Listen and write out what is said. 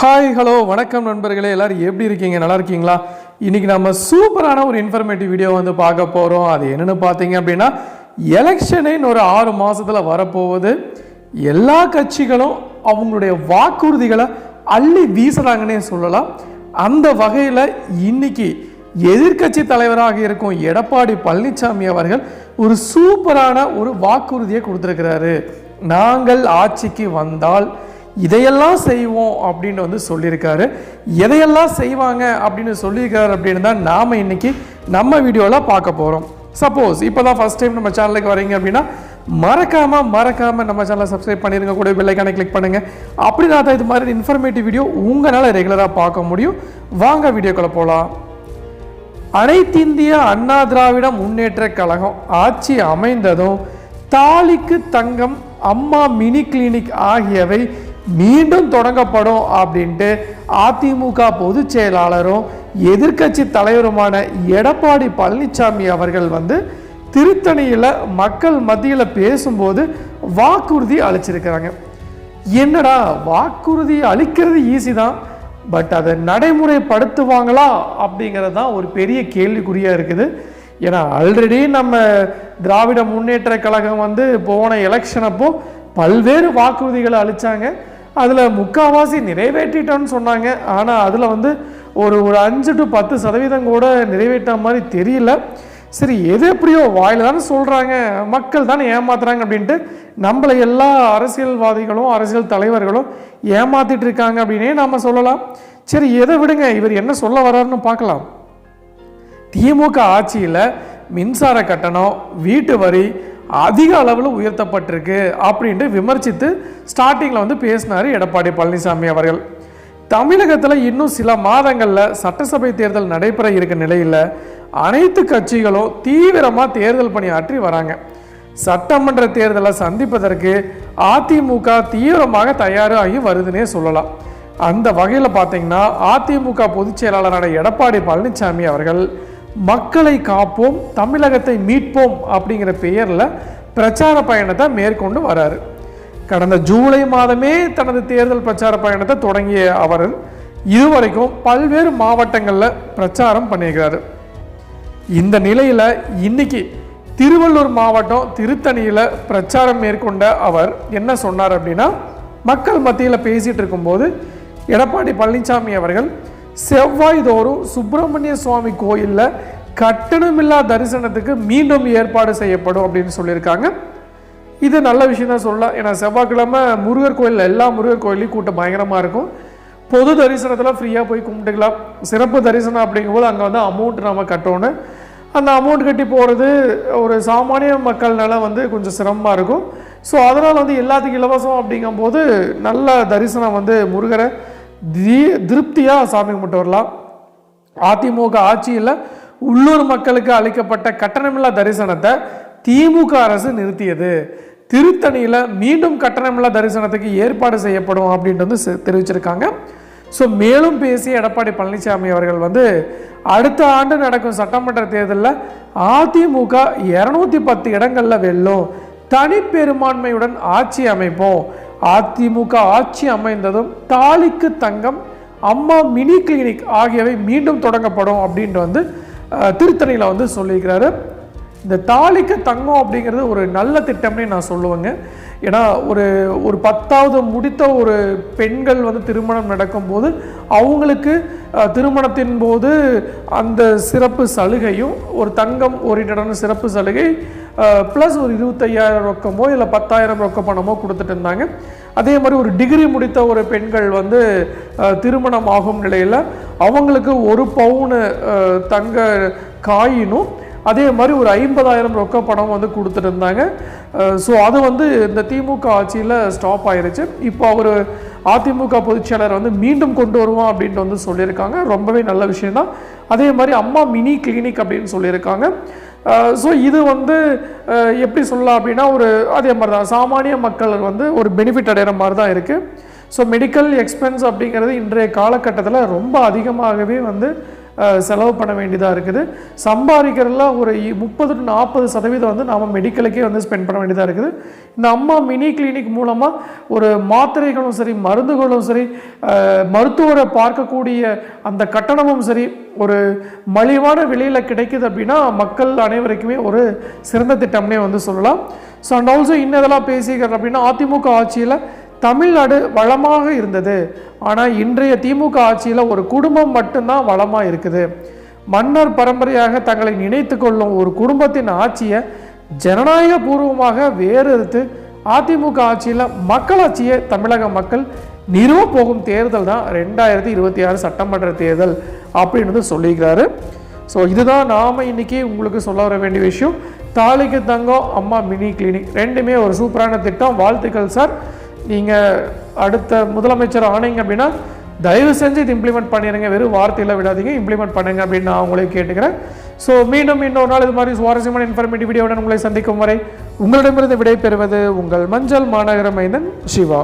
Hi hello வணக்கம் நண்பர்களே, எல்லோரும் எப்படி இருக்கீங்க? நல்லா இருக்கீங்களா? இன்றைக்கி நம்ம சூப்பரான ஒரு இன்ஃபர்மேட்டிவ் வீடியோ வந்து பார்க்க போகிறோம். அது என்னென்னு பார்த்தீங்க அப்படின்னா, எலெக்ஷனே ஒரு 6 மாதத்தில் வரப்போகுது. எல்லா கட்சிகளும் அவங்களுடைய வாக்குறுதிகளை அள்ளி வீசுகிறாங்கன்னே சொல்லலாம். அந்த வகையில் இன்னைக்கு எதிர்கட்சி தலைவராக இருக்கும் எடப்பாடி பழனிசாமி அவர்கள் ஒரு சூப்பரான ஒரு வாக்குறுதியை கொடுத்துருக்கிறாரு. நாங்கள் ஆட்சிக்கு வந்தால் இதையெல்லாம் செய்வோம் அப்படின்னு வந்து சொல்லியிருக்காரு. எதையெல்லாம் செய்வாங்க அப்படின்னு சொல்லியிருக்காரு அப்படின்னு தான் நாம் இன்னைக்கு நம்ம வீடியோவில் பார்க்க போகிறோம். சப்போஸ் இப்போ தான் ஃபஸ்ட் டைம் நம்ம சேனலுக்கு வரீங்க அப்படின்னா மறக்காமல் நம்ம சேனலை சப்ஸ்கிரைப் பண்ணிடுங்க, கூட பெல் ஐகானை கிளிக் பண்ணுங்கள். அப்படின்னா தான் இது மாதிரி இன்ஃபர்மேட்டிவ் வீடியோ உங்களால் ரெகுலராக பார்க்க முடியும். வாங்க வீடியோக்குள்ளே போகலாம். அனைத்திந்திய அண்ணா திராவிட முன்னேற்ற கழகம் ஆட்சி அமைந்ததும் தாலிக்கு தங்கம், அம்மா மினி கிளினிக் ஆகியவை மீண்டும் தொடங்கப்படும் அப்படின்ட்டு அதிமுக பொதுச் செயலாளரும் எதிர்கட்சி தலைவருமான எடப்பாடி பழனிசாமி அவர்கள் வந்து திருத்தணியில் மக்கள் மத்தியில் பேசும்போது வாக்குறுதி அளிச்சிருக்கிறாங்க. என்னடா வாக்குறுதி அளிக்கிறது ஈஸி தான், பட் அதை நடைமுறைப்படுத்துவாங்களா அப்படிங்கிறது தான் ஒரு பெரிய கேள்விக்குறியாக இருக்குது. ஏன்னா ஆல்ரெடி நம்ம திராவிட முன்னேற்ற கழகம் வந்து போன எலெக்ஷன் அப்போ பல்வேறு வாக்குறுதிகளை அளித்தாங்க. அதில் முக்கால்வாசி நிறைவேற்றிட்டோன்னு சொன்னாங்க. ஆனால் அதில் வந்து ஒரு 5 to 10% கூட நிறைவேற்ற மாதிரி தெரியல. சரி, எது எப்படியோ வாயில் தானே சொல்கிறாங்க, மக்கள் தானே ஏமாத்துறாங்க அப்படின்ட்டு நம்மளை எல்லா அரசியல்வாதிகளும் அரசியல் தலைவர்களும் ஏமாத்திட்டு இருக்காங்க அப்படின்னே நாம் சொல்லலாம். சரி, எதை விடுங்க, இவர் என்ன சொல்ல வர்றாருன்னு பார்க்கலாம். திமுக ஆட்சியில் மின்சார கட்டணம், வீட்டு வரி அதிக அளவில் உயர்த்தப்பட்டிருக்கு அப்படின்ட்டு விமர்சித்து ஸ்டார்டிங்கில் வந்து பேசினார் எடப்பாடி பழனிசாமி அவர்கள். தமிழகத்தில் இன்னும் சில மாதங்களில் சட்டசபை தேர்தல் நடைபெற இருக்க நிலையில் அனைத்து கட்சிகளும் தீவிரமாக தேர்தல் பணியாற்றி வராங்க. சட்டமன்ற தேர்தலை சந்திப்பதற்கு அதிமுக தீவிரமாக தயாராகி வருதுன்னே சொல்லலாம். அந்த வகையில் பார்த்தீங்கன்னா அதிமுக பொதுச் செயலாளரான எடப்பாடி பழனிசாமி அவர்கள் மக்களை காப்போம், தமிழகத்தை மீட்போம் அப்படிங்கிற பெயரில் பிரச்சார பயணத்தை மேற்கொண்டு வராரு. கடந்த ஜூலை மாதமே தனது தேர்தல் பிரச்சார பயணத்தை தொடங்கிய அவர் இதுவரைக்கும் பல்வேறு மாவட்டங்களில் பிரச்சாரம் பண்ணியிருக்கிறாரு. இந்த நிலையில் இன்னைக்கு திருவள்ளூர் மாவட்டம் திருத்தணியில் பிரச்சாரம் மேற்கொண்ட அவர் என்ன சொன்னார் அப்படின்னா, மக்கள் மத்தியில் பேசிகிட்டு இருக்கும்போது எடப்பாடி பழனிசாமி அவர்கள் செவ்வாய் தோறும் சுப்பிரமணிய சுவாமி கோயிலில் கட்டணமில்லா தரிசனத்துக்கு மீண்டும் ஏற்பாடு செய்யப்படும் அப்படின்னு சொல்லியிருக்காங்க. இது நல்ல விஷயம் தான் சொல்லலாம். ஏன்னா செவ்வாய்க்கிழமை முருகர் கோயில், எல்லா முருகர் கோயிலையும் கூட்டம் பயங்கரமாக இருக்கும். பொது தரிசனத்தில் ஃப்ரீயாக போய் கும்பிட்டுக்கலாம். சிறப்பு தரிசனம் அப்படிங்கும்போது அங்கே வந்து அமௌண்ட் நம்ம கட்டணும். அந்த அமௌண்ட் கட்டி போகிறது ஒரு சாமானிய மக்கள்னால வந்து கொஞ்சம் சிரமமாக இருக்கும். ஸோ அதனால் வந்து எல்லாத்துக்கும் இலவசம் அப்படிங்கும்போது நல்ல தரிசனம் வந்து முருகரை திருப்தியாக சாமி கும்பிட்டு வரலாம். அதிமுக ஆட்சியில் உள்ளூர் மக்களுக்கு அளிக்கப்பட்ட கட்டணமில்லா தரிசனத்தை திமுக அரசு நிறுத்தியது. திருத்தணியில் மீண்டும் கட்டணமில்லா தரிசனத்துக்கு ஏற்பாடு செய்யப்படும் அப்படின்ட்டு வந்து தெரிவிச்சிருக்காங்க. ஸோ மேலும் பேசிய எடப்பாடி பழனிசாமி அவர்கள் வந்து அடுத்த ஆண்டு நடக்கும் சட்டமன்ற தேர்தலில் அதிமுக 210 இடங்களில் வெல்லும், தனிப்பெரும்பான்மையுடன் ஆட்சி அமைப்போம், அதிமுக ஆட்சி அமைந்ததும் தாலிக்கு தங்கம், அம்மா மினி கிளினிக் ஆகியவை மீண்டும் தொடங்கப்படும் அப்படின்ட்டு வந்து திருத்தணியில் வந்து சொல்லியிருக்கிறாரு. இந்த தாலிக்கு தங்கம் அப்படிங்கிறது ஒரு நல்ல திட்டம்னே நான் சொல்லுவேங்க. ஏன்னா ஒரு 10வது முடித்த ஒரு பெண்கள் வந்து திருமணம் நடக்கும்போது அவங்களுக்கு திருமணத்தின் போது அந்த சிறப்பு சலுகையும் ஒரு தங்கம் ஒரு இடம் சிறப்பு சலுகை ப்ளஸ் ஒரு 25,000 ரொக்கமோ இல்லை 10,000 ரொக்க பணமோ கொடுத்துட்டு இருந்தாங்க. அதே மாதிரி ஒரு டிகிரி முடித்த ஒரு பெண்கள் வந்து திருமணம் ஆகும் நிலையில் அவங்களுக்கு 1 பவுன் தங்க காயினும் அதே மாதிரி ஒரு 50,000 ரொக்க பணம் வந்து கொடுத்துட்டு இருந்தாங்க. ஸோ அது வந்து இந்த திமுக ஆட்சியில் ஸ்டாப் ஆயிருச்சு. இப்போ அவர் அதிமுக பொதுச்செயலர் வந்து மீண்டும் கொண்டு வருவோம் அப்படின்ட்டு வந்து சொல்லியிருக்காங்க. ரொம்பவே நல்ல விஷயம்தான். அதே மாதிரி அம்மா மினி கிளினிக் அப்படின்னு சொல்லியிருக்காங்க. ஸோ இது வந்து எப்படி சொல்லலாம் அப்படின்னா அதே மாதிரி தான் சாமானிய மக்கள் வந்து ஒரு பெனிஃபிட் அடைகிற மாதிரி தான் இருக்குது. ஸோ மெடிக்கல் எக்ஸ்பென்ஸ் அப்படிங்கிறது இன்றைய காலகட்டத்தில் ரொம்ப அதிகமாகவே வந்து செலவு பண்ண வேண்டியதாக இருக்குது. சம்பாதிக்கிறதுல ஒரு 30-40% வந்து நாம் மெடிக்கலுக்கே வந்து ஸ்பெண்ட் பண்ண வேண்டியதாக இருக்குது. இந்த அம்மா மினி கிளினிக் மூலமாக ஒரு மாத்திரைகளும் சரி, மருந்துகளும் சரி, மருத்துவரை பார்க்கக்கூடிய அந்த கட்டணமும் சரி ஒரு மலிவான விலையில் கிடைக்குது அப்படின்னா மக்கள் அனைவருக்குமே ஒரு சிறந்த திட்டம்னே வந்து சொல்லலாம். ஸோ அண்ட் ஆல்சோ இன்னும் இதெல்லாம் பேசிக்கிறது அப்படின்னா அதிமுக ஆட்சியில் தமிழ்நாடு வளமாக இருந்தது. ஆனால் இன்றைய திமுக ஆட்சியில் ஒரு குடும்பம் மட்டும்தான் வளமாக இருக்குது. மன்னர் பரம்பரையாக தங்களை நினைத்து கொள்ளும் ஒரு குடும்பத்தின் ஆட்சியை ஜனநாயக பூர்வமாக வேறறுத்து அதிமுக ஆட்சியில் மக்களாட்சியை தமிழக மக்கள் நிறுவ போகும் தேர்தல் தான் 2026 சட்டமன்ற தேர்தல் அப்படின்னு சொல்லிக்கிறாரு. ஸோ இதுதான் நாம் இன்றைக்கி உங்களுக்கு சொல்ல வர வேண்டிய விஷயம். தாலிக்கு தங்கம், அம்மா மினி கிளினிக் ரெண்டுமே ஒரு சூப்பரான திட்டம். வாழ்த்துக்கள் சார். நீங்கள் அடுத்த முதலமைச்சர் ஆனீங்க அப்படின்னா தயவு செஞ்சு இது இம்ப்ளிமெண்ட் பண்ணிடுங்க. வெறும் வார்த்தையில் விடாதீங்க, இம்ப்ளிமெண்ட் பண்ணுங்க அப்படின்னு நான் உங்களே கேட்டுக்கிறேன். ஸோ மீண்டும் இன்னொரு நாள் இது மாதிரி சுவாரஸ்யமான இன்ஃபர்மேட்டிவ் வீடியோவுடன் உங்களை சந்திக்கும் வரை உங்களிடமிருந்து விடை பெறுவது உங்கள் மஞ்சள் மாநகர மைந்தன் சிவா.